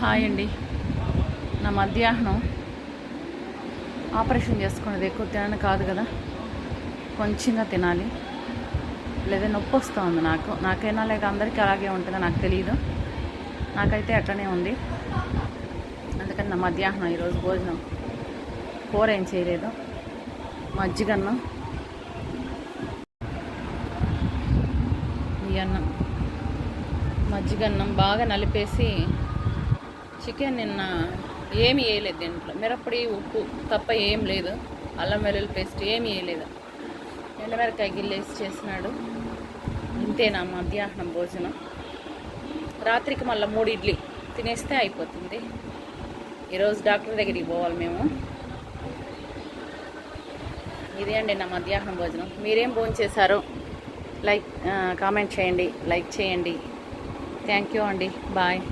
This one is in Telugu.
హాయ్ అండి. నా మధ్యాహ్నం ఆపరేషన్ చేసుకున్నది ఎక్కువ తినని కాదు కదా, కొంచెంగా తినాలి, లేదా నొప్పి వస్తూ ఉంది. నాకైనా లేక అందరికీ అలాగే ఉంటుందో నాకు తెలియదు, నాకైతే అట్లనే ఉంది. అందుకని నా మధ్యాహ్నం ఈరోజు భోజనం కూర ఏం చేయలేదు, మజ్జిగన్నం, ఈ అన్నం మజ్జిగన్నం బాగా నలిపేసి, చికెన్ నిన్న ఏమి వేయలేదు, దీంట్లో మిరప్పొడి ఉప్పు తప్ప ఏం లేదు, అల్లం వెల్లుల్లి పేస్ట్ ఏమి వేయలేదు, ఎండమిరకాయ గిల్లేసి చేసినాడు. ఇంతేనా మధ్యాహ్నం భోజనం. రాత్రికి మళ్ళీ 3 ఇడ్లీ తినేస్తే అయిపోతుంది. ఈరోజు డాక్టర్ దగ్గరికి పోవాలి మేము. ఇదే అండి నా మధ్యాహ్నం భోజనం. మీరేం భోజనం చేశారో కామెంట్ చేయండి, లైక్ చేయండి. థ్యాంక్ యూ అండి. బాయ్.